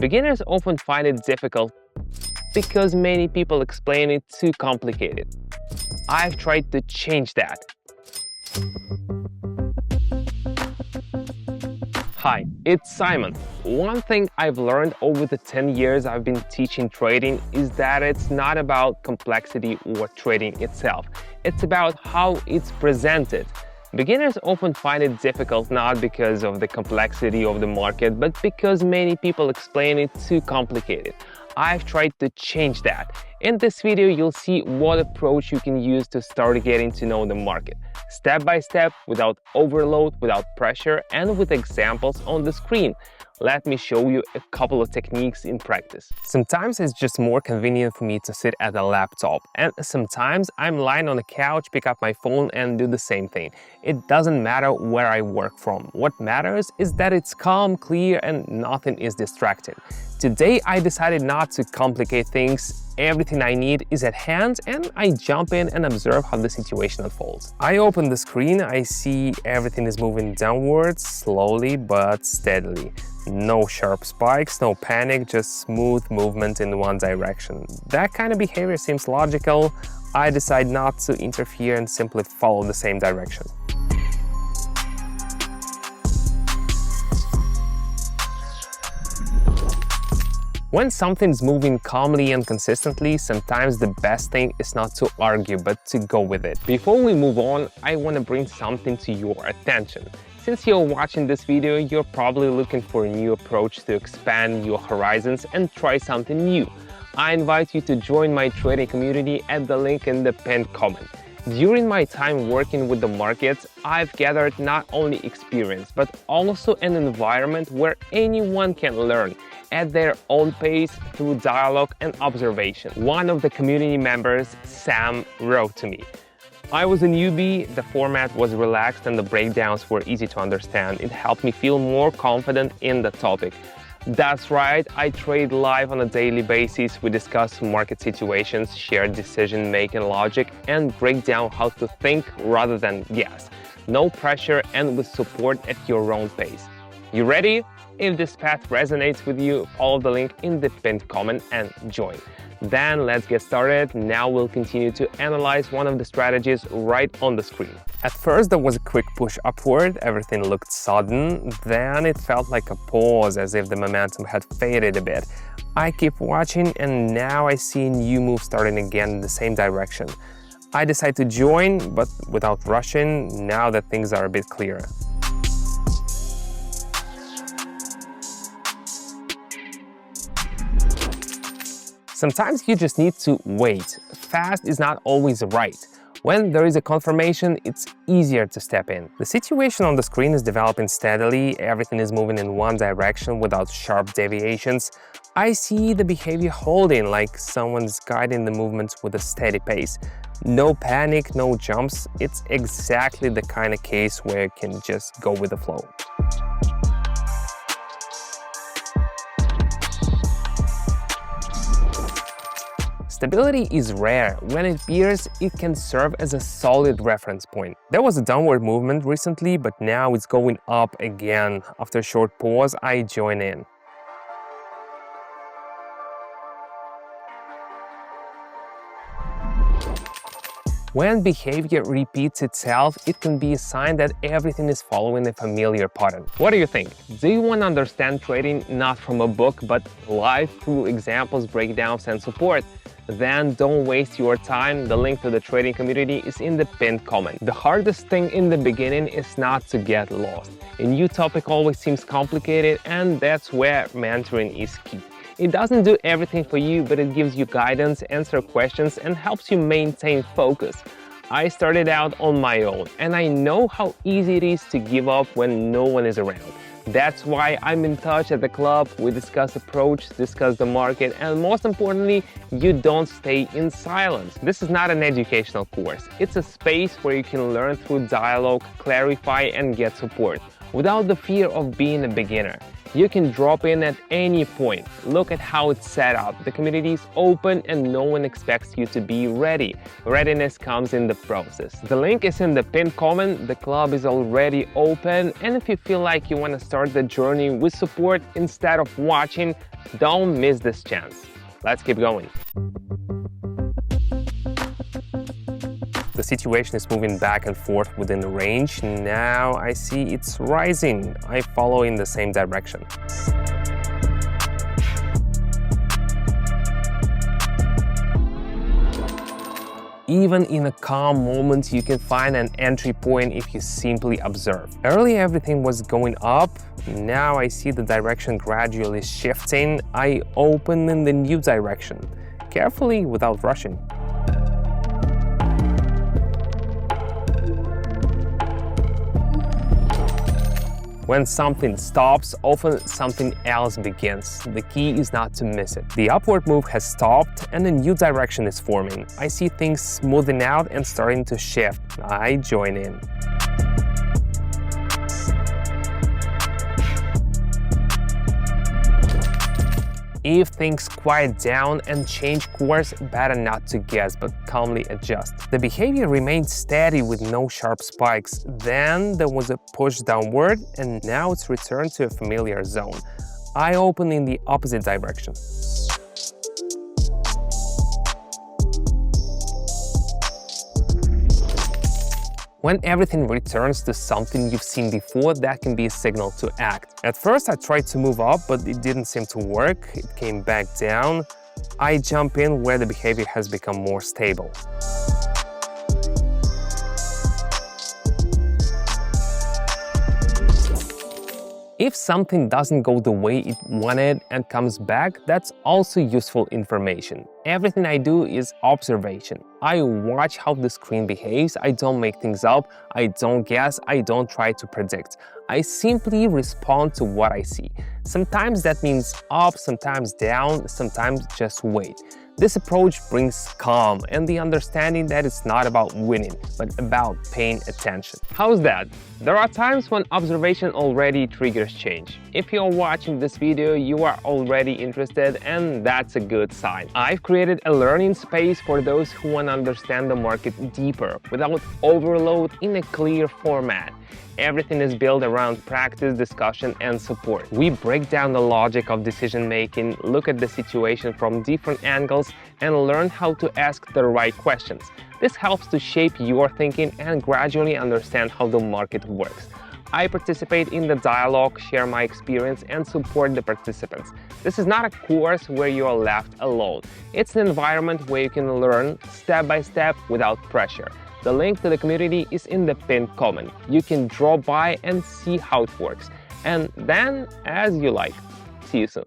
Beginners often find it difficult because many people explain it too complicated. I've tried to change that. Hi, it's Simon. One thing I've learned over the 10 years I've been teaching trading is that it's not about complexity or trading itself. It's about how it's presented. Beginners often find it difficult not because of the complexity of the market, but because many people explain it too complicated. I've tried to change that. In this video, you'll see what approach you can use to start getting to know the market, step by step, without overload, without pressure, and with examples on the screen. Let me show you a couple of techniques in practice. Sometimes it's just more convenient for me to sit at a laptop, and sometimes I'm lying on a couch, pick up my phone and do the same thing. It doesn't matter where I work from. What matters is that it's calm, clear, and nothing is distracting. Today I decided not to complicate things. Everything I need is at hand, and I jump in and observe how the situation unfolds. I open the screen, I see everything is moving downwards, slowly but steadily. No sharp spikes, no panic, just smooth movement in one direction. That kind of behavior seems logical. I decide not to interfere and simply follow the same direction. When something's moving calmly and consistently, sometimes the best thing is not to argue, but to go with it. Before we move on, I want to bring something to your attention. Since you're watching this video, you're probably looking for a new approach to expand your horizons and try something new. I invite you to join my trading community at the link in the pinned comment. During my time working with the markets, I've gathered not only experience, but also an environment where anyone can learn at their own pace through dialogue and observation. One of the community members, Sam, wrote to me, "I was a newbie, the format was relaxed and the breakdowns were easy to understand. It helped me feel more confident in the topic." That's right, I trade live on a daily basis. We discuss market situations, share decision-making logic, and break down how to think rather than guess. No pressure and with support at your own pace. You ready? If this path resonates with you, follow the link in the pinned comment and join. Then let's get started. Now we'll continue to analyze one of the strategies right on the screen. At first there was a quick push upward, everything looked sudden, then it felt like a pause, as if the momentum had faded a bit. I keep watching and now I see a new move starting again in the same direction. I decide to join, but without rushing, now that things are a bit clearer. Sometimes you just need to wait. Fast is not always right. When there is a confirmation, it's easier to step in. The situation on the screen is developing steadily, everything is moving in one direction without sharp deviations. I see the behavior holding, like someone's guiding the movements with a steady pace. No panic, no jumps. It's exactly the kind of case where you can just go with the flow. Stability is rare. When it appears, it can serve as a solid reference point. There was a downward movement recently, but now it's going up again. After a short pause, I join in. When behavior repeats itself, it can be a sign that everything is following a familiar pattern. What do you think? Do you want to understand trading not from a book, but live through examples, breakdowns, and support? Then don't waste your time. The link to the trading community is in the pinned comment. The hardest thing in the beginning is not to get lost. A new topic always seems complicated, and that's where mentoring is key. It doesn't do everything for you, but it gives you guidance, answers questions, and helps you maintain focus. I started out on my own, and I know how easy it is to give up when no one is around. That's why I'm in touch at the club. We discuss approach, discuss the market, and most importantly, you don't stay in silence. This is not an educational course. It's a space where you can learn through dialogue, clarify, and get support without the fear of being a beginner. You can drop in at any point. Look at how it's set up. The community is open and no one expects you to be ready. Readiness comes in the process. The link is in the pinned comment. The club is already open, and if you feel like you want to start the journey with support instead of watching, don't miss this chance. Let's keep going. The situation is moving back and forth within the range. Now I see it's rising. I follow in the same direction. Even in a calm moment, you can find an entry point if you simply observe. Earlier, everything was going up. Now I see the direction gradually shifting. I open in the new direction, carefully without rushing. When something stops, often something else begins. The key is not to miss it. The upward move has stopped and a new direction is forming. I see things smoothing out and starting to shift. I join in. If things quiet down and change course, better not to guess, but calmly adjust. The behavior remained steady with no sharp spikes. Then there was a push downward, and now it's returned to a familiar zone. I open in the opposite direction. When everything returns to something you've seen before, that can be a signal to act. At first, I tried to move up, but it didn't seem to work. It came back down. I jump in where the behavior has become more stable. If something doesn't go the way it wanted and comes back, that's also useful information. Everything I do is observation. I watch how the screen behaves. I don't make things up. I don't guess. I don't try to predict. I simply respond to what I see. Sometimes that means up, sometimes down, sometimes just wait. This approach brings calm and the understanding that it's not about winning, but about paying attention. How's that? There are times when observation already triggers change. If you're watching this video, you are already interested, and that's a good sign. I've created a learning space for those who want to understand the market deeper, without overload, in a clear format. Everything is built around practice, discussion, and support. We break down the logic of decision-making, look at the situation from different angles, and learn how to ask the right questions. This helps to shape your thinking and gradually understand how the market works. I participate in the dialogue, share my experience, and support the participants. This is not a course where you are left alone. It's an environment where you can learn step by step without pressure. The link to the community is in the pinned comment. You can drop by and see how it works. And then, as you like. See you soon.